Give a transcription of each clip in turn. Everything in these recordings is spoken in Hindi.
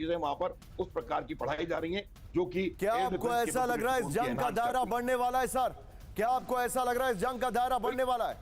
चीजें वहां पर उस प्रकार की पढ़ाई जा रही हैं, जो कि क्या आपको ऐसा लग रहा है इस जंग का दायरा बढ़ने वाला है सर? क्या आपको ऐसा लग रहा है इस जंग का दायरा बढ़ने वाला है?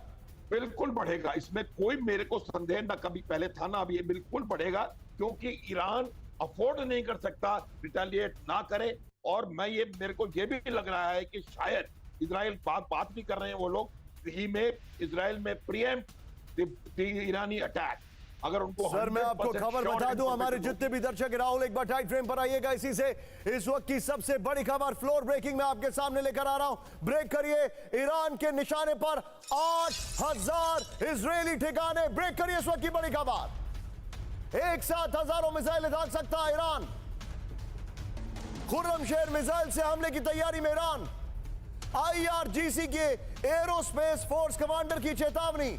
बिल्कुल बढ़ेगा, इसमें कोई मेरे को संदेह ना कभी पहले था ना, अब ये बिल्कुल बढ़ेगा, क्योंकि ईरान अफोर्ड नहीं कर सकता रिटेलिएट ना करे। और मेरे को ये भी लग रहा है कि शायद इजराइल बात भी कर रहे हैं वो लोग, ही में इजराइल में प्रीएम्प्ट ईरानी अटैक, अगर उनको सर मैं आपको खबर बता दूं, हमारे जितने भी दर्शक, राहुल एक बार टाइट फ्रेम पर आइएगा। इसी से इस वक्त की सबसे बड़ी खबर फ्लोर ब्रेकिंग में आपके सामने लेकर आ रहा हूं। ब्रेक करिए, ईरान के निशाने पर 8000 इजरायली ठिकाने। ब्रेक करिए इस वक्त की बड़ी खबर। एक साथ हजारों मिसाइल दाग सकता है ईरान। खुर्रमशहर मिसाइल से हमले की तैयारी में ईरान। IRGC के एरोस्पेस फोर्स कमांडर की चेतावनी,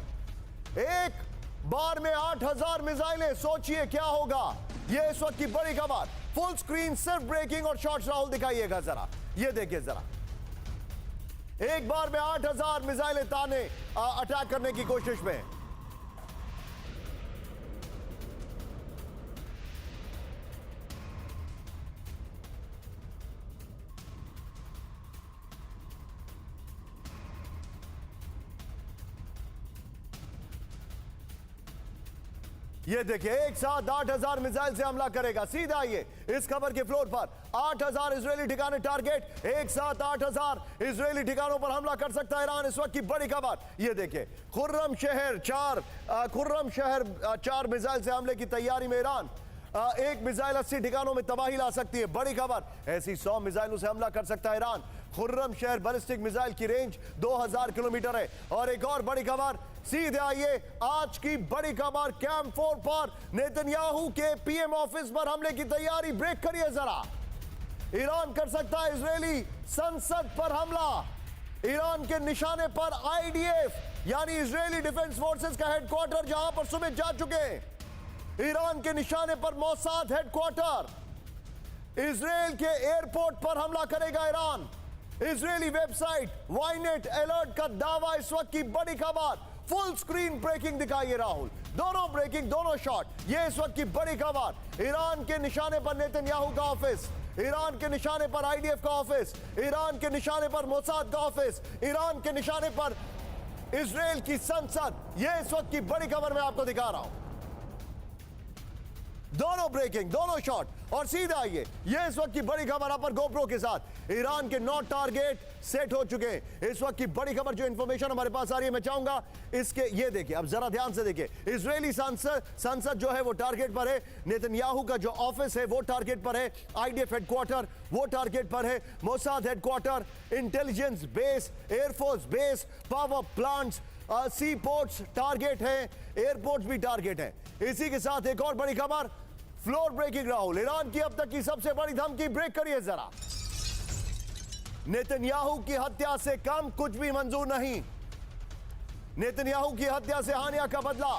एक बार में 8000 मिसाइलें, सोचिए क्या होगा। यह इस वक्त की बड़ी खबर। फुल स्क्रीन सिर्फ ब्रेकिंग और शॉर्ट्स राहुल दिखाइएगा जरा, ये देखिए जरा। एक बार में 8000 मिसाइलें ताने अटैक करने की कोशिश में। ये देखिए, एक साथ 8000 मिसाइल से हमला करेगा। सीधा आइए इस खबर के फ्लोर पर। 8000 इजरायली ठिकाने टारगेट, एक साथ 8000 इजरायली ठिकानों पर हमला कर सकता है ईरान। इस वक्त की बड़ी खबर ये देखिए, खुर्रमशहर 4 मिसाइल से हमले की तैयारी में ईरान। एक मिसाइल 80 ठिकानों में तबाही ला सकती है। बड़ी खबर, ऐसी 100 मिसाइलों से हमला कर सकता है ईरान। खुर्रमशहर बैलिस्टिक मिसाइल की रेंज 2000 किलोमीटर है। और एक और बड़ी खबर, सीधे आइए आज की बड़ी खबर, कैंप 4 पर नेतन्याहू के PM ऑफिस पर हमले की तैयारी। ब्रेक करिए जरा। ईरान कर सकता है इजरायली संसद पर हमला। ईरान के निशाने पर IDF यानी इजरायली डिफेंस फोर्सेस का हेडक्वार्टर, जहां पर सुमित जा चुके हैं। ईरान के निशाने पर मोसाद हेडक्वार्टर। इजरायल के एयरपोर्ट पर हमला करेगा ईरान। इजरायली वेबसाइट वाइनेट अलर्ट का दावा। इस वक्त की बड़ी खबर, फुल स्क्रीन ब्रेकिंग दिखाइए राहुल, दोनों ब्रेकिंग, दोनों शॉट। ये इस वक्त की बड़ी खबर। ईरान के निशाने पर नेतन्याहू का ऑफिस, ईरान के निशाने पर IDF का ऑफिस, ईरान के निशाने पर मोसाद का ऑफिस, ईरान के निशाने पर इजरायल की संसद। ये इस वक्त की बड़ी खबर मैं आपको दिखा रहा हूं। दोनों ब्रेकिंग, दोनों शॉट। और सीधा आइए, ये इस वक्त की बड़ी खबर अपर गोप्रो के साथ। ईरान के 9 टारगेट सेट हो चुके हैं। इस वक्त की बड़ी खबर, जो इंफॉर्मेशन हमारे पास आ रही है, मैं चाहूंगा इसके, ये देखिए, अब जरा ध्यान से देखिए। इजरायली संसद जो है वो टारगेट पर है। नेतन्याहू का जो ऑफिस है वो टारगेट पर है। IDF हेडक्वार्टर वो टारगेट पर है। Mossad headquarter, intelligence base, air force base, power plants, sea ports target है, एयरपोर्ट्स भी टारगेट है। इसी के साथ एक और बड़ी खबर, फ्लोर ब्रेकिंग राहुल, ईरान की अब तक की सबसे बड़ी धमकी। ब्रेक करिए जरा। नेतन्याहू की हत्या से कम कुछ भी मंजूर नहीं। नेतन्याहू की हत्या से हानिया का बदला।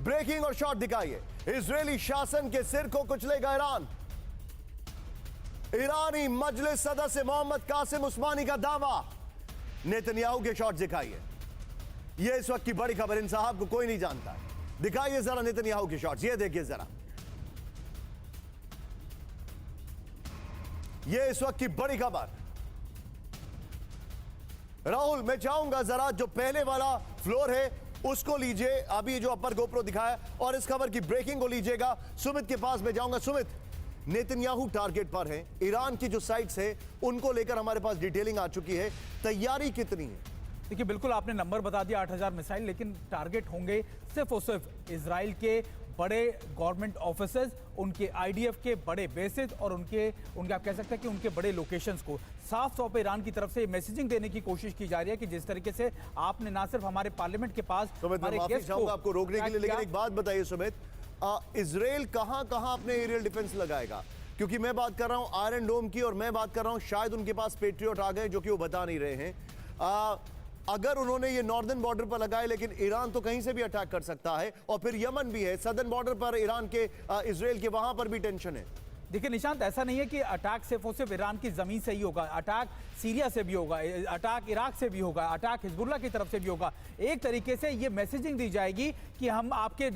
ब्रेकिंग और शॉट दिखाइए। इजरायली शासन के सिर को कुचलेगा ईरान। ईरानी मजलिस सदस्य मोहम्मद कासिम उस्मानी का दावा। नेतन्याहू के शॉट दिखाइए। यह इस वक्त की बड़ी खबर, इन साहब को कोई नहीं जानता है। दिखाइए जरा नेतन्याहू के शॉट्स, ये देखिए जरा। ये इस वक्त की बड़ी खबर। राहुल मैं चाहूंगा जरा जो पहले वाला फ्लोर है उसको लीजिए, अभी जो अपर गोप्रो दिखाया, और इस खबर की ब्रेकिंग को लीजिएगा। सुमित के पास मैं जाऊंगा। सुमित, नेतन्याहू टारगेट पर है। ईरान की जो साइट्स है उनको लेकर हमारे पास डिटेलिंग आ चुकी है। तैयारी कितनी है? देखिए, बिल्कुल आपने नंबर बता दिया, 8000 मिसाइल, लेकिन टारगेट होंगे सिर्फ और सिर्फ इजराइल के बड़े गवर्नमेंट ऑफिसेज, उनके IDF के बड़े बेसिस और उनके आप कह सकते हैं कि उनके बड़े लोकेशंस को। साफ तौर पर ईरान की तरफ से मैसेजिंग देने की कोशिश की जा रही है कि जिस तरीके से आपने ना सिर्फ हमारे पार्लियामेंट के पास आपको रोकने के लिए, लेकिन एक बात बताइए सुमित, इजराइल कहां अपने एरियल डिफेंस लगाएगा? क्योंकि मैं बात कर रहा हूं आयरन डोम की, और मैं बात कर रहा हूं शायद उनके पास पेट्रियट आ गए जो कि वो बता नहीं रहे हैं। अगर उन्होंने ये नॉर्दर्न बॉर्डर पर लगाए, लेकिन ईरान तो कहीं से भी अटैक कर सकता है, और फिर यमन भी है, सदर्न बॉर्डर पर ईरान के, इजराइल के, वहां पर भी टेंशन है। देखिए निशांत, ऐसा नहीं है कि अटैक सिर्फ और सिर्फ ईरान की जमीन से ही होगा। अटैक सीरिया से भी होगा, अटैक इराक से भी होगा, अटैक हिजबुल्लाह की तरफ से भी होगा। एक तरीके से ये मैसेजिंग दी जाएगी कि हम आपके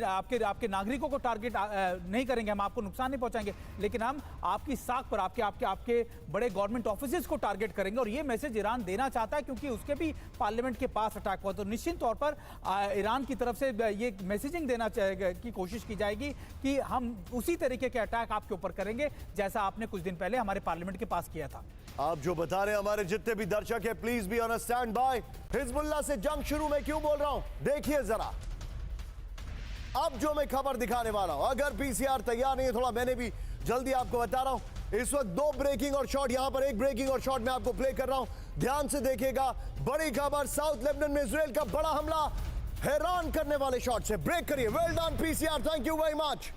नागरिकों को टारगेट नहीं करेंगे, हम आपको नुकसान नहीं पहुंचाएंगे, लेकिन हम आपकी साख पर आपके बड़े गवर्नमेंट ऑफिसेज को टारगेट करेंगे। और ये मैसेज ईरान देना चाहता है क्योंकि उसके भी पार्लियामेंट के पास अटैक हुआ। तो निश्चित तौर पर ईरान की तरफ से ये मैसेजिंग देना की कोशिश की जाएगी कि हम उसी तरीके के अटैक आपके ऊपर करेंगे जैसा आपने कुछ दिन पहले हमारे पार्लियामेंट के पास किया था। आप जो बता रहे हैं, हमारे जितने भी दर्शक है, please be on stand by. Hezbollah से जंग शुरू में क्यों बोल रहा हूं, देखिए जरा। अब जो मैं खबर दिखाने वाला हूं, अगर पीसीआर तैयार नहीं है, थोड़ा मैंने भी जल्दी आपको बता रहा हूं। इस वक्त 2 ब्रेकिंग और शॉट, यहां पर एक ब्रेकिंग और शॉट मैं आपको प्ले कर रहा हूं, ध्यान से देखिएगा। बड़ी खबर, साउथ लेबनान में इजराइल का बड़ा हमला, हैरान करने वाले शॉट से। ब्रेक करिए, well done PCR, thank you very much.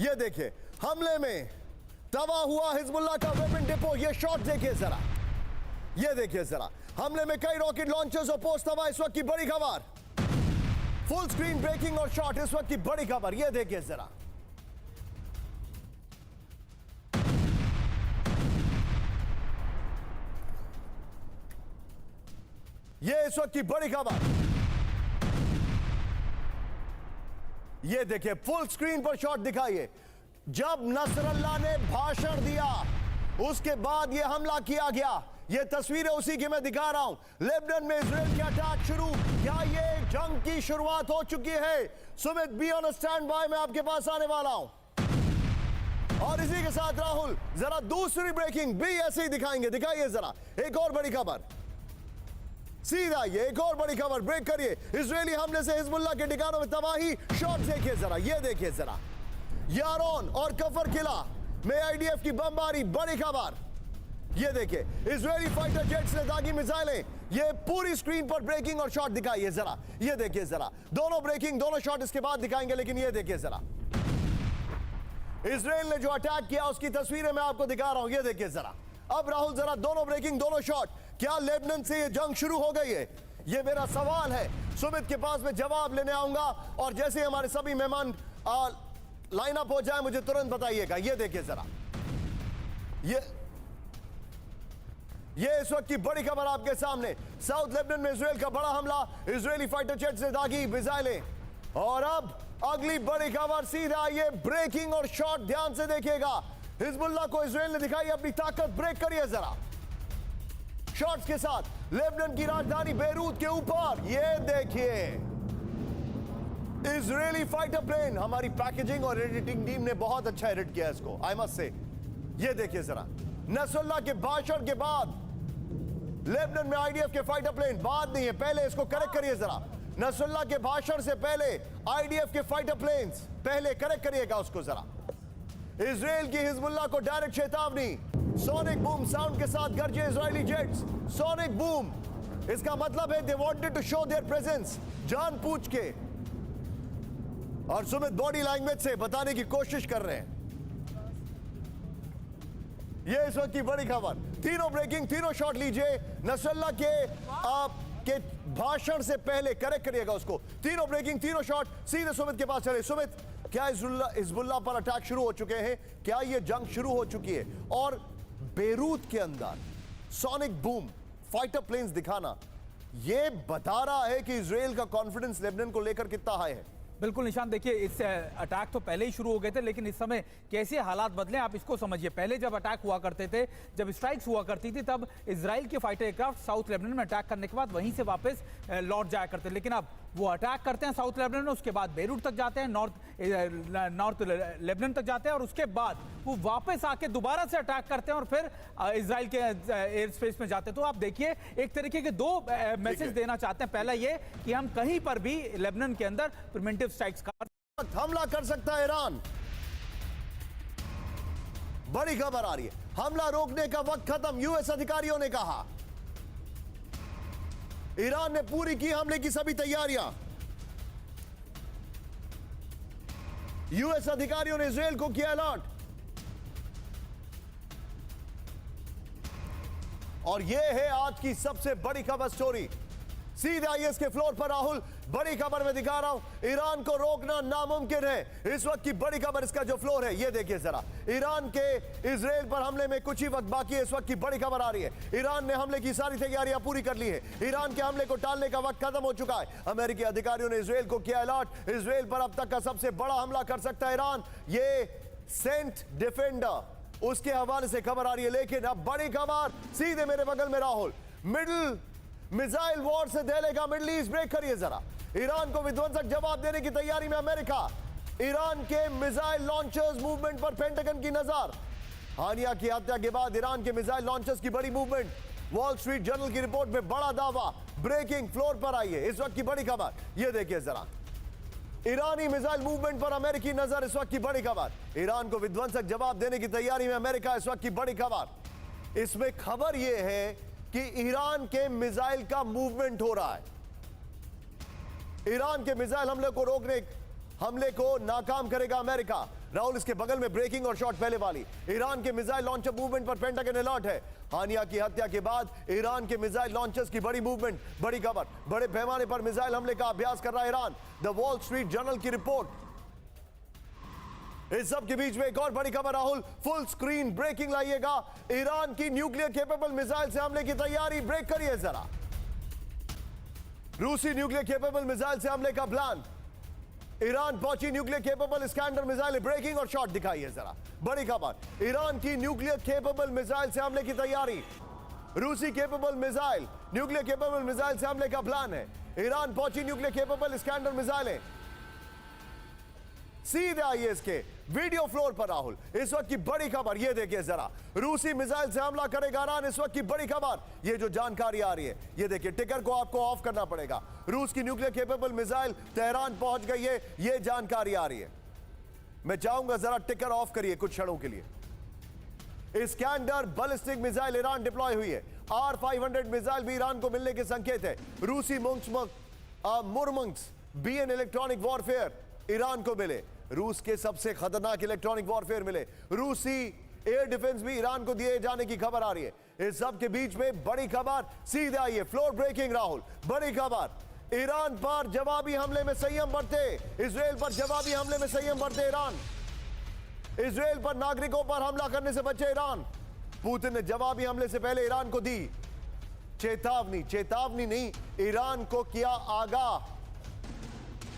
ये देखिए, हमले में तबाह हुआ हिजबुल्लाह का वेपन डिपो। ये शॉट देखिए जरा, ये देखिए जरा। हमले में कई रॉकेट लॉन्चर्स और पोस्ट तबाह, इस वक्त की बड़ी खबर। फुल स्क्रीन ब्रेकिंग और शॉट, इस वक्त की बड़ी खबर, ये देखिए जरा। ये इस वक्त की बड़ी खबर, ये देखिए फुल स्क्रीन पर शॉट दिखाइए। जब नसरल्लाह ने भाषण दिया उसके बाद यह हमला किया गया। यह तस्वीरें उसी की मैं दिखा रहा हूं। लेबनान में इजराइल के अटैक शुरू, क्या यह जंग की शुरुआत हो चुकी है? Sumit, be on stand by, मैं आपके पास आने वाला हूं। और इसी के साथ राहुल, जरा दूसरी ब्रेकिंग भी ऐसे ही दिखाएंगे, दिखाइए जरा। एक और बड़ी खबर, सीधा ये एक और बड़ी खबर, ब्रेक करिए। इजरायली हमले से हिजबुल्लाह के ठिकानों में तबाही, शॉट देखिए जरा, ये देखिए जरा। यारोन और कफर किला में आईडीएफ की बमबारी, बड़ी खबर। ये देखिए, इजरायली फाइटर जेट्स ने दागी मिसाइलें। ये पूरी स्क्रीन पर ब्रेकिंग और शॉट दिखाइए जरा, ये देखिए जरा। दोनों ब्रेकिंग, दोनों शॉट इसके बाद दिखाएंगे, लेकिन ये देखिए जरा। इजराइल ने जो अटैक किया उसकी तस्वीरें मैं आपको दिखा रहा हूं, ये देखिए जरा। अब राहुल, जरा दोनों ब्रेकिंग, दोनों शॉट, क्या लेबनान से ये जंग शुरू हो गई है? ये मेरा सवाल है। सुमित के पास मैं जवाब लेने आऊंगा, और जैसे हमारे सभी मेहमान लाइन अप हो जाए मुझे तुरंत बताइएगा। ये देखिए जरा, ये इस वक्त की बड़ी खबर आपके सामने। साउथ लेबनान में इजराइल का बड़ा हमला, इजरायली फाइटर जेट से दागी मिसाइलें। और अब अगली बड़ी खबर, सीधा ये ब्रेकिंग और शॉट, ध्यान से देखिएगा। हिजबुल्लाह को इजराइल ने दिखाई अपनी ताकत, ब्रेक करिए जरा। शॉट्स के साथ लेबनान की राजधानी बेरूत के ऊपर, ये देखिए इजरायली फाइटर प्लेन। हमारी पैकेजिंग और एडिटिंग टीम ने बहुत अच्छा एडिट किया इसको, आई मस्ट से। ये देखिए जरा, नसरुल्लाह के भाषण के बाद लेबनान में आईडीएफ के फाइटर प्लेन, बाद नहीं है, पहले इसको करेक्ट करिए जरा। नसरुल्लाह के भाषण से पहले आईडीएफ के फाइटर प्लेन्स, पहले करेक्ट करिएगा उसको जरा। इजराइल की हिजबुल्लाह को डायरेक्ट चेतावनी, सोनिक बूम साउंड के साथ गरजे इजरायली जेट्स। सोनिक बूम, इसका मतलब है they wanted to show their presence, जानबूझ के। और सुमित बॉडी लैंग्वेज से बताने की कोशिश कर रहे हैं। ये इस वक्त की बड़ी खबर, तीनों ब्रेकिंग, तीनों शॉट लीजिए। नसरुल्लाह के भाषण से पहले करेक्ट करिएगा उसको। तीनों ब्रेकिंग, तीनों शॉट, सीधे सुमित के पास चले। सुमित, क्या हिजबुल्लाह पर अटैक शुरू हो चुके हैं? क्या यह जंग शुरू हो चुकी है? और बेरूत के अंदर सोनिक बूम, फाइटर प्लेन्स दिखाना, यह बता रहा है कि इजराइल का कॉन्फिडेंस लेबनान को लेकर कितना हाई है। बिल्कुल निशान, देखिए इस अटैक तो पहले ही शुरू हो गए थे, लेकिन इस समय कैसे हालात बदले आप इसको समझिए। पहले जब अटैक हुआ करते थे, जब स्ट्राइक्स हुआ करती थी, तब इजराइल के फाइटर एयरक्राफ्ट साउथ लेबनान में अटैक करने के बाद वहीं से वापस लौट जाया करते, लेकिन अब वो अटैक करते हैं साउथ लेबनान में, उसके बाद बेरूत तक जाते हैं, नॉर्थ लेबनान तक जाते हैं, और उसके बाद वो वापस आके दोबारा से अटैक करते हैं और फिर इजराइल के एयर स्पेस में जाते हैं। तो आप देखिए, एक तरीके के दो मैसेज देना चाहते हैं। पहला ये कि हम कहीं पर भी लेबनान के अंदर प्रिवेंटिव स्ट्राइक्स का हमला कर सकता है ईरान। बड़ी खबर आ रही है, हमला रोकने का वक्त खत्म, यूएस अधिकारियों ने कहा। ईरान ने पूरी की हमले की सभी तैयारियां। यूएस अधिकारियों ने इजराइल को किया अलर्ट। और यह है आज की सबसे बड़ी खबर स्टोरी। सीधे आईएस के फ्लोर पर राहुल, बड़ी खबर मैं दिखा रहा हूं, ईरान को रोकना नामुमकिन है। इस वक्त की बड़ी खबर, इसका जो फ्लोर है ये देखिए जरा, ईरान के इजराइल पर हमले में कुछ ही वक्त बाकी है। इस वक्त की बड़ी खबर आ रही है, ईरान ने हमले की सारी तैयारियां पूरी कर ली है। ईरान के हमले को टालने का वक्त खत्म हो चुका है। अमेरिकी अधिकारियों ने इजराइल को किया अलर्ट, इजराइल पर अब तक का सबसे बड़ा हमला कर सकता है ईरान। ये सेंट डिफेंडर उसके हवाले से खबर आ रही है। लेकिन अब बड़ी खबर सीधे मेरे बगल में राहुल, मिडिल मिसाइल वॉर से दहलेगा मिडिल ईस्ट, ब्रेक करिए जरा। ईरान को विध्वंसक जवाब देने की तैयारी में अमेरिका, ईरान के मिसाइल लॉन्चर्स मूवमेंट पर पेंटागन की नजर। हानिया की हत्या के बाद ईरान के मिसाइल लॉन्चर्स की बड़ी मूवमेंट, वॉल स्ट्रीट जर्नल की रिपोर्ट में बड़ा दावा, ब्रेकिंग फ्लोर पर आई है। इस वक्त की बड़ी खबर यह देखिए जरा, ईरानी मिसाइल मूवमेंट पर अमेरिकी नजर। इस वक्त की बड़ी खबर, ईरान को विध्वंसक जवाब देने की तैयारी में अमेरिका। इस वक्त की बड़ी खबर, इसमें खबर यह है कि ईरान के मिसाइल का मूवमेंट हो रहा है। ईरान के मिसाइल हमले को नाकाम करेगा अमेरिका। राहुल, इसके बगल में ब्रेकिंग और शॉट पहले वाली, ईरान के मिसाइल लॉन्चर मूवमेंट पर पेंटागन अलर्ट है। हानिया की हत्या के बाद ईरान के मिसाइल लॉन्चर्स की बड़ी मूवमेंट, बड़ी खबर, बड़े पैमाने पर मिसाइल हमले का अभ्यास कर रहा है Iran. The wall street journal की रिपोर्ट। इस सब के बीच में एक और बड़ी खबर राहुल, फुल स्क्रीन ब्रेकिंग लाइएगा। ईरान की न्यूक्लियर केपेबल मिसाइल से हमले की तैयारी, ब्रेक करिए जरा। रूसी न्यूक्लियर केपेबल मिसाइल से हमले का प्लान, ईरान पहुंची nuclear capable Iskander missile, breaking और शॉट दिखाइए जरा। बड़ी खबर, ईरान की न्यूक्लियर केपेबल मिसाइल से हमले की तैयारी, रूसी capable missile, nuclear capable missile से हमले का प्लान है। ईरान पहुंची न्यूक्लियर केपेबल इस्कैंडर मिसाइलें। सीधे आइए इसके वीडियो फ्लोर पर राहुल, इस वक्त की बड़ी खबर ये देखिए जरा, रूसी मिसाइल से हमला करेगा ईरान। इस वक्त की बड़ी खबर, ये जो जानकारी आ रही है ये देखिए, टिकर को आपको ऑफ करना पड़ेगा। रूस की न्यूक्लियर केपेबल मिसाइल तेहरान पहुंच गई है, ये जानकारी आ रही है। मैं चाहूंगा जरा टिकर ऑफ करिए कुछ क्षणों के लिए। Iskander ballistic missile Iran deploy हुई है। R-500 मिसाइल भी ईरान को मिलने के संकेत है। रूसी मुर्मंक्स BN इलेक्ट्रॉनिक वॉरफेयर ईरान को मिले, रूस के सबसे खतरनाक इलेक्ट्रॉनिक वॉरफेयर मिले। रूसी एयर डिफेंस भी ईरान को दिए जाने की खबर आ रही है। इस सब के बीच में बड़ी खबर सीधे आई है, फ्लोर ब्रेकिंग राहुल, बड़ी खबर, ईरान पर जवाबी हमले में संयम बरते, इजराइल पर जवाबी हमले में संयम बरते ईरान। इजराइल पर नागरिकों पर हमला करने से बचे ईरान। पुतिन ने जवाबी हमले से पहले ईरान को दी चेतावनी नहीं, ईरान को किया आगाह।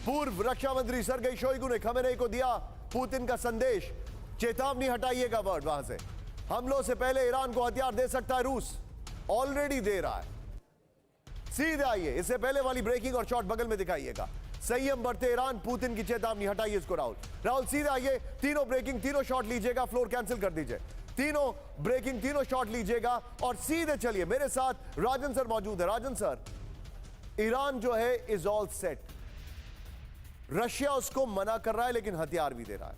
पूर्व रक्षा मंत्री सरगेई शोइगु ने खमेनेई को दिया पुतिन का संदेश, चेतावनी हटाइएगा वर्ड वहां से। हमलों से पहले ईरान को हथियार दे सकता है रूस, ऑलरेडी दे रहा है। सीधे आइए, इससे पहले वाली ब्रेकिंग और शॉट बगल में दिखाइएगा। संयम बरते ईरान, पुतिन की चेतावनी हटाइए इसको राहुल सीधे आइए, तीनों ब्रेकिंग तीनों शॉट लीजिएगा, फ्लोर कैंसिल कर दीजिए, तीनों ब्रेकिंग तीनों शॉट लीजिएगा और सीधे चलिए। मेरे साथ राजन सर मौजूद है। राजन सर, ईरान जो है इज ऑल सेट, रशिया उसको मना कर रहा है लेकिन हथियार भी दे रहा है।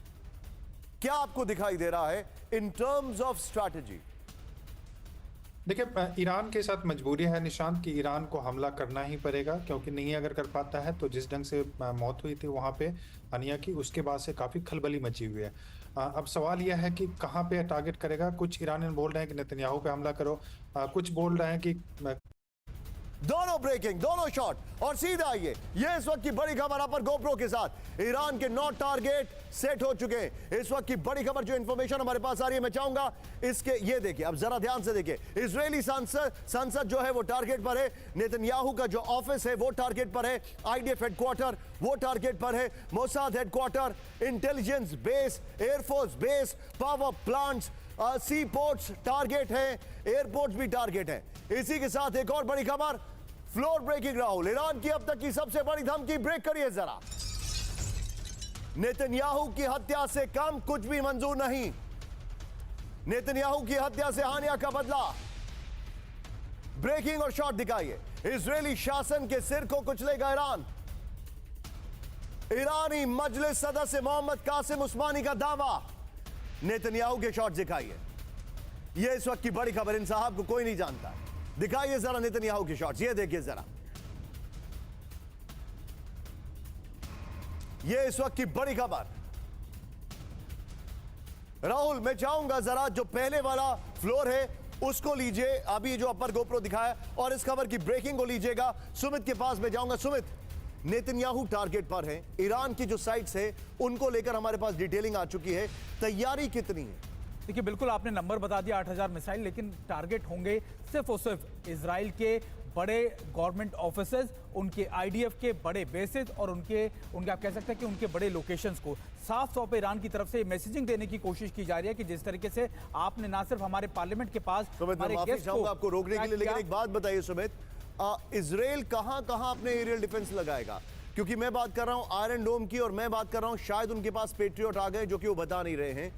क्या आपको दिखाई दे रहा है इन टर्म्स ऑफ स्ट्रैटेजी? देखिए, ईरान के साथ मजबूरी है निशांत कि ईरान को हमला करना ही पड़ेगा, क्योंकि नहीं अगर कर पाता है तो जिस ढंग से मौत हुई थी वहां पे हानिया की, उसके बाद से काफ़ी खलबली मची हुई है। अब सवाल यह है कि कहां पे टारगेट करेगा। कुछ ईरानियन बोल रहे हैं कि नेतन्याहू पे हमला करो, कुछ बोल रहे हैं कि दोनों ब्रेकिंग, दोनों शॉट और सीधा आइए, ये इस वक्त की बड़ी खबर आप पर गोप्रो के साथ, ईरान के 9 टारगेट सेट हो चुके हैं। इस वक्त की बड़ी खबर जो इंफॉर्मेशन हमारे पास आ रही है, मैं चाहूंगा इसके, ये देखिए, अब जरा ध्यान से देखिए। इजरायली संसद जो है वो टारगेट पर है, नेतन्याहू का जो ऑफिस है वो टारगेट पर है, IDF हेडक्वार्टर वो टारगेट पर है, Mossad headquarter, intelligence base, air force base, power plants, sea ports target है, एयरपोर्ट्स भी टारगेट है। इसी के साथ एक और बड़ी खबर, फ्लोर ब्रेकिंग राहुल, ईरान की अब तक की सबसे बड़ी धमकी, ब्रेक करिए जरा। नेतन्याहू की हत्या से कम कुछ भी मंजूर नहीं, नेतन्याहू की हत्या से हानिया का बदला। ब्रेकिंग और शॉट दिखाइए, इजरायली शासन के सिर को कुचलेगा ईरान। ईरानी मजलिस सदस्य मोहम्मद कासिम उस्मानी का दावा, नेतन्याहू के शॉट दिखाइए। यह इस वक्त की बड़ी खबर, इन साहब को कोई नहीं जानता। दिखाइए जरा नेतन्याहू के शॉट्स, ये देखिए जरा, ये इस वक्त की बड़ी खबर। राहुल, मैं चाहूंगा जरा जो पहले वाला फ्लोर है उसको लीजिए, अभी जो अपर गोप्रो दिखाया, और इस खबर की ब्रेकिंग को लीजिएगा। सुमित के पास मैं जाऊंगा। सुमित, नेतन्याहू टारगेट पर है, ईरान की जो साइट्स है उनको लेकर हमारे पास डिटेलिंग आ चुकी है, तैयारी कितनी है? देखिए, बिल्कुल आपने नंबर बता दिया 8000 मिसाइल, लेकिन टारगेट होंगे सिर्फ और सिर्फ इजराइल के बड़े गवर्नमेंट ऑफिसेज, उनके आईडीएफ के बड़े बेसिस और उनके आप कह सकते हैं कि उनके बड़े लोकेशंस को साफ तौर पे ईरान की तरफ से मैसेजिंग देने की कोशिश की जा रही है कि जिस तरीके से आपने ना सिर्फ हमारे पार्लियामेंट के पास सुमित, मैं माफी चाहूंगा आपको रोकने के लिए, लेकिन एक बात बताइए सुमित, इजराइल कहां अपने एरियल डिफेंस लगाएगा? क्योंकि मैं बात कर रहा हूं आयरन डोम की, और मैं बात कर रहा हूं शायद उनके पास पेट्रियट आ गए जो कि वो बता नहीं रहे हैं।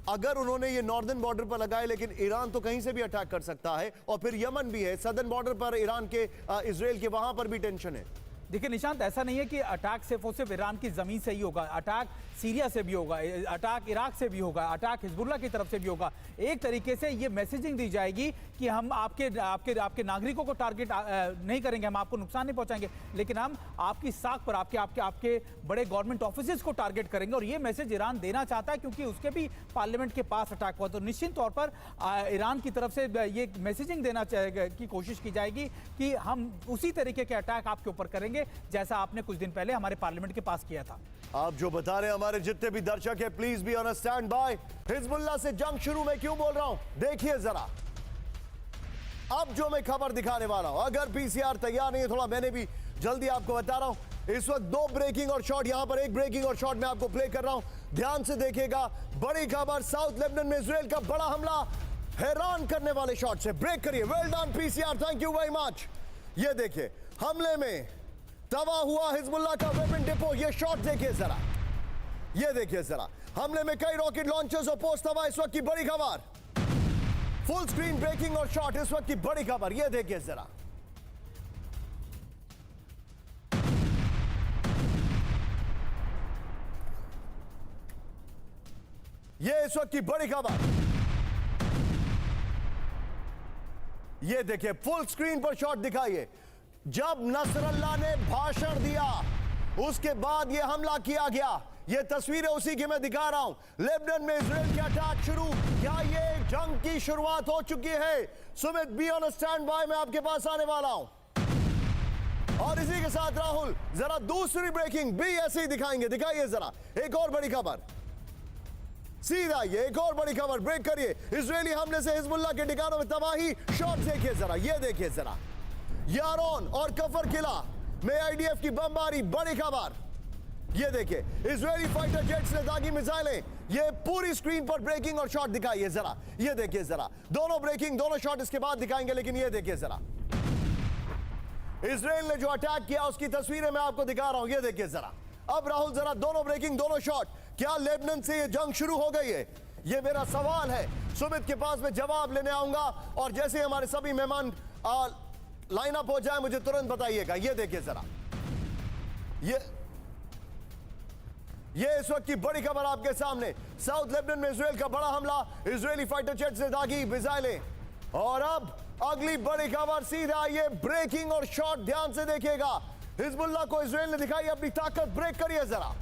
अगर उन्होंने ये नॉर्दर्न बॉर्डर पर लगाए, लेकिन ईरान तो कहीं से भी अटैक कर सकता है, और फिर यमन भी है सदर्न बॉर्डर पर ईरान के, इजराइल के, वहां पर भी टेंशन है। देखिए निशांत, ऐसा नहीं है कि अटैक सिर्फ और सिर्फ ईरान की जमीन से ही होगा, अटैक सीरिया से भी होगा, अटैक इराक से भी होगा, अटैक हिजबुल्लाह की तरफ से भी होगा। एक तरीके से ये मैसेजिंग दी जाएगी कि हम आपके नागरिकों को टारगेट नहीं करेंगे, हम आपको नुकसान नहीं पहुंचाएंगे, लेकिन हम आपकी साख पर आपके बड़े गवर्नमेंट ऑफिसेज को टारगेट करेंगे। और ये मैसेज ईरान देना चाहता है क्योंकि उसके भी पार्लियामेंट के पास अटैक हुआ। तो निश्चित तौर पर ईरान की तरफ से ये मैसेजिंग देना की कोशिश की जाएगी कि हम उसी तरीके के अटैक आपके ऊपर करेंगे जैसा आपने कुछ दिन पहले हमारे पार्लियामेंट के पास किया था। आप जो बता रहे हैं, हमारे जितने भी दर्शक हैं, please be on stand by. Hezbollah से जंग शुरू में क्यों बोल रहा हूं, देखिए जरा। अब जो मैं खबर दिखाने वाला हूं, अगर पीसीआर तैयार नहीं है, थोड़ा मैंने भी जल्दी आपको बता रहा हूं। इस वक्त दो ब्रेकिंग और शॉट, यहां पर एक ब्रेकिंग और शॉट मैं आपको प्ले कर रहा हूं, ध्यान से देखिएगा। बड़ी खबर, साउथ लेबनान में इजराइल का बड़ा हमला, हैरान करने वाले शॉट से ब्रेक करिए। Well done PCR, thank you very much. ये देखिए, हमले में तबाह हुआ हिजबुल्लाह का वेपन डिपो, ये शॉट देखिए जरा, ये देखिए जरा। हमले में कई रॉकेट लॉन्चर्स और पोस्ट तबाह, इस वक्त की बड़ी खबर। फुल स्क्रीन ब्रेकिंग और शॉट, इस वक्त की बड़ी खबर, ये देखिए जरा। ये इस वक्त की बड़ी खबर, ये देखिए फुल स्क्रीन पर शॉट दिखाइए। जब नसरल्लाह ने भाषण दिया उसके बाद यह हमला किया गया, ये तस्वीरें उसी की मैं दिखा रहा हूं। लेबनान में इजराइल के अटैक शुरू, क्या ये जंग की शुरुआत हो चुकी है? Sumit, be on stand by, मैं आपके पास आने वाला हूं। और इसी के साथ राहुल, जरा दूसरी ब्रेकिंग भी ऐसे ही दिखाएंगे, दिखाइए जरा। एक और बड़ी खबर, सीधा ये एक और बड़ी खबर, ब्रेक करिए। इजरायली हमले से हिजबुल्लाह के ठिकानों में तबाही, शॉट देखिए जरा, ये देखिए जरा। यारोन और कफर किला में आईडीएफ की बमबारी, बड़ी खबर, ये देखिए। इजरायली फाइटर जेट्स ने दागी मिसाइलें, ये पूरी स्क्रीन पर ब्रेकिंग और शॉट दिखाइए जरा, ये देखिए जरा। दोनों ब्रेकिंग, दोनों शॉट इसके बाद दिखाएंगे, लेकिन ये देखिए जरा। इजराइल ने जो अटैक किया उसकी तस्वीरें मैं आपको दिखा रहा हूं, ये देखिए जरा। अब राहुल, जरा दोनों ब्रेकिंग, दोनों शॉट, क्या लेबनान से ये जंग शुरू हो गई है? ये मेरा सवाल है। सुमित के पास मैं जवाब लेने आऊंगा, और जैसे ही हमारे सभी मेहमान लाइन अप हो जाए मुझे तुरंत बताइएगा। ये देखिए जरा, ये इस वक्त की बड़ी खबर आपके सामने। साउथ लेबनान में इजराइल का बड़ा हमला, इजरायली फाइटर जेट से दागी मिसाइलें। और अब अगली बड़ी खबर, सीधा ये ब्रेकिंग और शॉट, ध्यान से देखिएगा। हिजबुल्लाह को इजराइल ने दिखाई अपनी ताकत, ब्रेक करिए जरा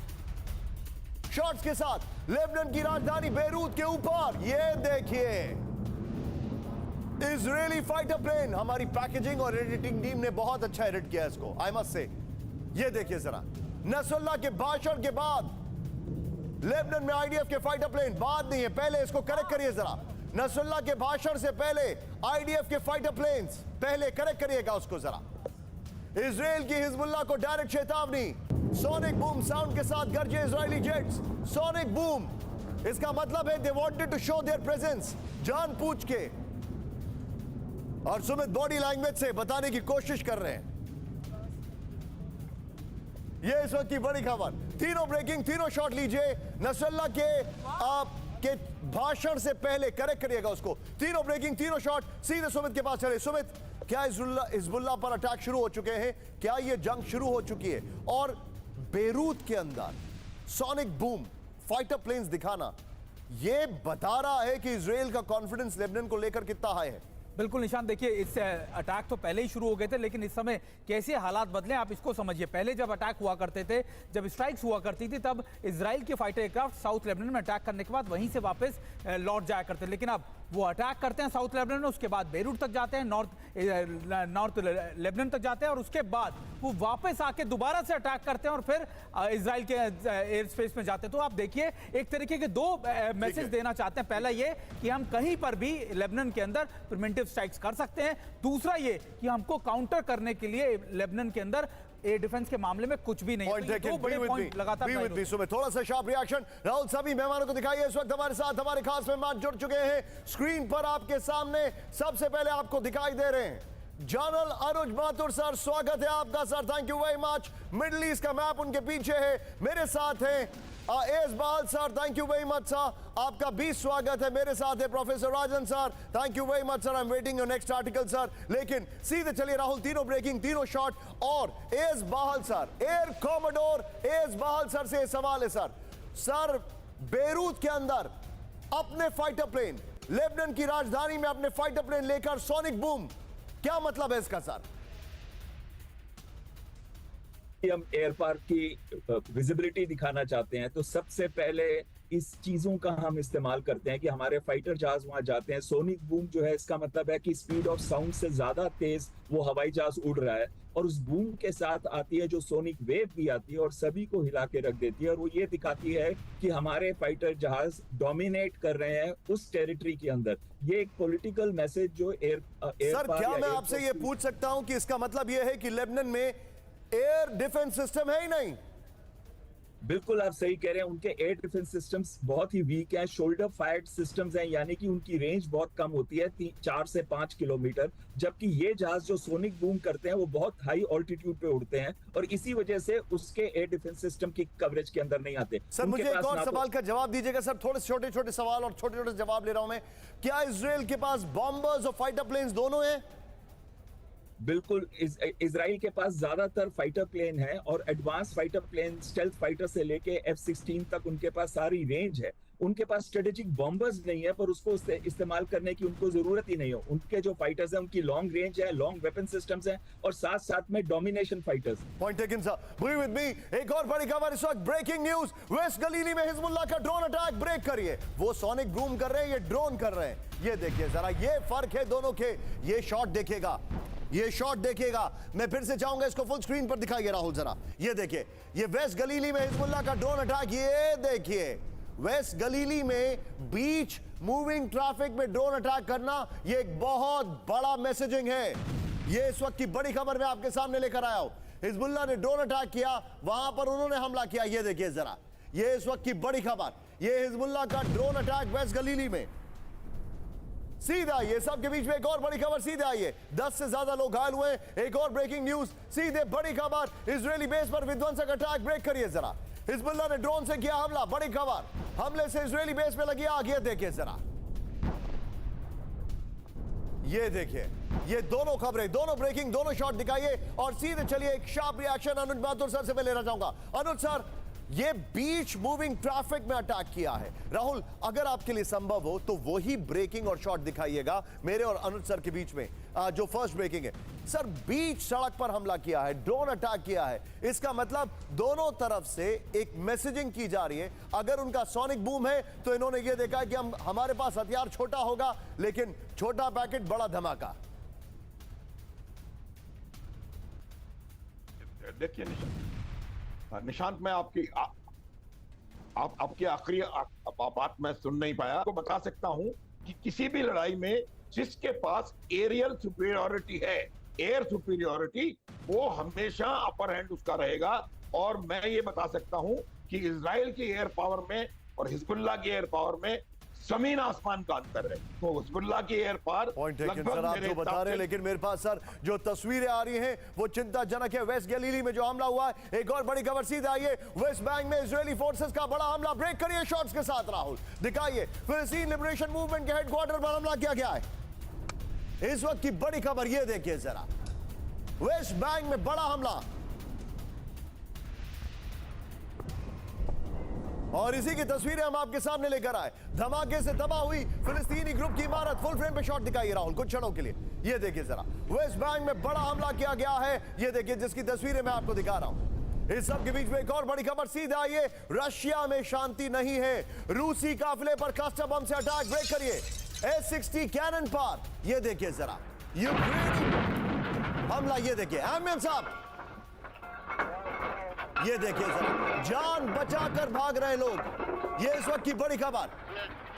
शॉट्स के साथ। लेबनान की राजधानी बेरूत के ऊपर, ये देखिए इजरायली फाइटर प्लेन। हमारी पैकेजिंग और एडिटिंग टीम ने बहुत अच्छा एडिट किया इसको, आई मस्ट से। ये देखिए जरा, नसरुल्लाह के भाषण के बाद लेबनान में आईडीएफ के फाइटर प्लेन, बाद नहीं है, पहले इसको करेक्ट करिए जरा। नसरुल्लाह के भाषण से पहले आईडीएफ के फाइटर प्लेन्स, पहले करेक्ट करिएगा उसको जरा। इजराइल की हिजबुल्लाह को डायरेक्ट चेतावनी, सोनिक बूम साउंड के साथ गरजे इजरायली जेट्स। सोनिक बूम, इसका मतलब है they wanted to show their presence, जानबूझ के। और सुमित बॉडी लैंग्वेज से बताने की कोशिश कर रहे हैं। ये इस वक्त की बड़ी खबर, तीनों ब्रेकिंग, तीनों शॉट लीजिए। नसरुल्लाह के भाषण से पहले करेक्ट करिएगा उसको। तीनों ब्रेकिंग, तीनों शॉट, सीधे सुमित के पास चले। सुमित, क्या हिजबुल्लाह पर अटैक शुरू हो चुके हैं? क्या ये जंग शुरू हो चुकी है? और बेरूत के अंदर सोनिक बूम, फाइटर प्लेन्स दिखाना, ये बता रहा है कि इजराइल का कॉन्फिडेंस लेबनान को लेकर कितना हाई है। बिल्कुल निशान, देखिए इस अटैक तो पहले ही शुरू हो गए थे, लेकिन इस समय कैसे हालात बदले आप इसको समझिए। पहले जब अटैक हुआ करते थे, जब स्ट्राइक्स हुआ करती थी, तब इजराइल के फाइटर एयरक्राफ्ट साउथ लेबनान में अटैक करने के बाद वहीं से वापस लौट जाया करते, लेकिन अब वो अटैक करते हैं साउथ लेबनान में, उसके बाद बेरूट तक जाते हैं, नॉर्थ लेबनान तक जाते हैं, और उसके बाद वो वापस आके दोबारा से अटैक करते हैं और फिर इजराइल के एयर स्पेस में जाते हैं। तो आप देखिए एक तरीके के दो मैसेज देना चाहते हैं। पहला ये कि हम कहीं पर भी लेबनान के अंदर प्रिवेंटिव स्ट्राइक्स कर सकते हैं, दूसरा ये कि हमको काउंटर करने के लिए लेबनान के अंदर एयर डिफेंस के मामले में कुछ भी नहीं है। तो दो बड़े पॉइंट लगातार सुबह थोड़ा सा शार्प रिएक्शन राहुल, सभी मेहमानों को दिखाइए। इस वक्त हमारे साथ हमारे खास मेहमान जुड़ चुके हैं स्क्रीन पर आपके सामने। सबसे पहले आपको दिखाई दे रहे हैं जनरल अनुज माथुर सर, स्वागत है आपका sir, thank you very much. Middle east का मैप उनके पीछे है। मेरे साथ हैं एस बहाल sir, thank you very much sir, आपका भी स्वागत है। मेरे साथ है professor Rajan sir, thank you very much sir, I am waiting your next article sir. लेकिन सीधे चलिए राहुल, तीनों ब्रेकिंग, तीनों शॉट, और एस बहाल सर, एयर कॉमोडोर एस बहाल सर से सवाल है सर। सर, बेरूत के अंदर अपने फाइटर प्लेन, लेबनान की राजधानी में अपने फाइटर प्लेन लेकर सोनिक बूम, क्या मतलब है इसका सर? हम एयर पार्क की विजिबिलिटी दिखाना चाहते हैं, तो सबसे पहले इस चीजों का हम इस्तेमाल करते हैं कि हमारे फाइटर जहाज वहां जाते हैं। सोनिक बूम जो है, इसका मतलब है कि स्पीड ऑफ साउंड से ज्यादा तेज वो हवाई जहाज उड़ रहा है, और उस बूम के साथ आती है जो सोनिक वेव भी आती है और सभी को हिला के रख देती है, और वो ये दिखाती है कि हमारे फाइटर जहाज डोमिनेट कर रहे हैं उस टेरिटरी के अंदर। ये एक पॉलिटिकल मैसेज जो एयर सर, क्या मैं आपसे ये पूछ सकता हूं कि इसका मतलब ये है कि लेबनान में एयर डिफेंस सिस्टम है ही नहीं? बिल्कुल आप सही कह रहे हैं, उनके एयर डिफेंस सिस्टम्स बहुत ही वीक हैं, शोल्डर फायर्ड सिस्टम्स हैं, यानी कि उनकी रेंज बहुत कम होती है, 4 से 5 किलोमीटर, जबकि ये जहाज जो सोनिक बूम करते हैं वो बहुत हाई ऑल्टीट्यूड पे उड़ते हैं, और इसी वजह से उसके एयर डिफेंस सिस्टम की कवरेज के अंदर नहीं आते। सर, मुझे एक और सवाल का जवाब दीजिएगा सर, थोड़े छोटे छोटे सवाल और छोटे छोटे जवाब ले रहा हूं मैं। क्या इजराइल के पास बॉम्बर्स और फाइटर प्लेन्स दोनों हैं? बिल्कुल, इजराइल के पास ज्यादातर फाइटर प्लेन है, और advance fighter plane, stealth fighter से लेके F-16 तक उनके पास सारी रेंज है। उनके पास स्ट्रेटेजिक बॉम्बर्स नहीं है, पर उसको इस्तेमाल करने की उनको जरूरत ही नहीं हो। उनके जो फाइटर्स हैं उनकी लॉन्ग रेंज है, लॉन्ग वेपन सिस्टम्स हैं, और साथ साथ में domination fighters. Point taken sir. Be with me, एक और बड़ी खबर इस वक्त, ब्रेकिंग न्यूज, वेस्ट गलीली में हिजबुल्लाह का ड्रोन अटैक। ब्रेक करिए, वो सोनिक बूम कर रहे हैं, ये ड्रोन कर रहे हैं। ये देखिए जरा, ये फर्क है दोनों के। ये शॉट देखेगा, ये शॉट देखेगा, मैं फिर से चाहूंगा इसको फुल स्क्रीन पर दिखाइए राहुल जरा। ये देखिए, ये वेस्ट गलीली में हिजबुल्लाह का ड्रोन अटैक। ये देखिए, वेस्ट गलीली में बीच मूविंग ट्रैफिक में ड्रोन अटैक करना, ये एक बहुत बड़ा मैसेजिंग है। ये इस वक्त की बड़ी खबर मैं आपके सामने लेकर आया हूं। हिजबुल्लाह ने ड्रोन अटैक किया, वहां पर उन्होंने हमला किया। ये देखिए जरा, ये इस वक्त की बड़ी खबर, ये हिजबुल्लाह का ड्रोन अटैक वेस्ट गलीली में। सीधा ये सबके बीच में एक और बड़ी खबर, सीधे आइए, 10 से ज्यादा लोग घायल हुए। एक और ब्रेकिंग न्यूज, सीधे बड़ी खबर, इजरायली बेस पर विध्वंसक अटैक। ब्रेक करिए जरा, हिजबुल्लाह ने ड्रोन से किया हमला, बड़ी खबर, हमले से इजरायली बेस पे लगी आग। ये देखिए जरा, ये देखिए, ये दोनों खबरें, दोनों ब्रेकिंग, दोनों शॉट दिखाइए, और सीधे चलिए एक शार्प रिएक्शन अनुज माथुर सर से मैं लेना चाहूंगा। अनुज सर, ये बीच मूविंग ट्रैफिक में अटैक किया है। राहुल, अगर आपके लिए संभव हो तो वही ब्रेकिंग और शॉट दिखाइएगा मेरे और अनुज सर के बीच में, जो फर्स्ट ब्रेकिंग है। सर, बीच सड़क पर हमला किया है, ड्रोन अटैक किया है, इसका मतलब दोनों तरफ से एक मैसेजिंग की जा रही है। अगर उनका सोनिक बूम है तो इन्होंने ये देखा है कि हमारे पास हथियार छोटा होगा, लेकिन छोटा पैकेट बड़ा धमाका। देखिए निशांत, मैं आपकी आखिरी बात मैं सुन नहीं पाया। आपको बता सकता हूं कि किसी भी लड़ाई में जिसके पास एरियल सुपीरियरिटी है, एयर सुपीरियरिटी, वो हमेशा अपर हैंड उसका रहेगा। और मैं ये बता सकता हूं कि इजराइल की एयर पावर में और हिजबुल्लाह की एयर पावर में जमीन आसमान का अंतर है। तो हिजबुल्लाह की air power point taken sir, आप जो बता रहे हैं, लेकिन मेरे पास सर जो तस्वीरें आ रही हैं वो चिंताजनक है। वेस्ट गलीली में जो हमला हुआ है, एक और बड़ी खबर, सीधे आइए, वेस्ट बैंक में इजरायली फोर्सेस का बड़ा हमला। ब्रेक करिए शॉट्स के साथ राहुल, दिखाइए, फिलिस्तीन लिबरेशन मूवमेंट के हेडक्वार्टर पर हमला किया गया है। इस वक्त की बड़ी खबर ये देखिए जरा, वेस्ट बैंक में बड़ा हमला, और इसी की तस्वीरें हम आपके सामने लेकर आए। धमाके से तबाह हुई फिलिस्तीनी ग्रुप की इमारत, फुल फ्रेम पे शॉट दिखाइए राहुल कुछ क्षणों के लिए। ये देखिए जरा, वेस्ट बैंक में बड़ा हमला किया गया है, ये देखिए, जिसकी तस्वीरें मैं आपको दिखा रहा हूं। इस सब के बीच में एक और बड़ी खबर, सीधे आइए, रशिया में शांति नहीं है, रूसी काफिले पर क्लस्टर बम से अटैक। ब्रेक करिए, S-60 कैनन पर। ये देखिए जरा यूक्रेनी हमला, ये देखिए एमएम साहब, ये देखिए जरा जान बचाकर भाग रहे लोग। ये इस वक्त की बड़ी खबर,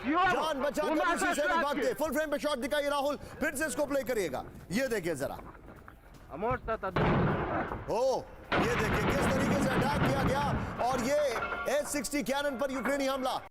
जान बचाकर किसी से नहीं भागते। फुल फ्रेम पे शॉट दिखाइए राहुल, फिर से इसको प्ले करिएगा। ये देखिए जरा, ओ ये देखिए किस तरीके से अटैक किया गया और ये S-60 कैनन पर यूक्रेनी हमला।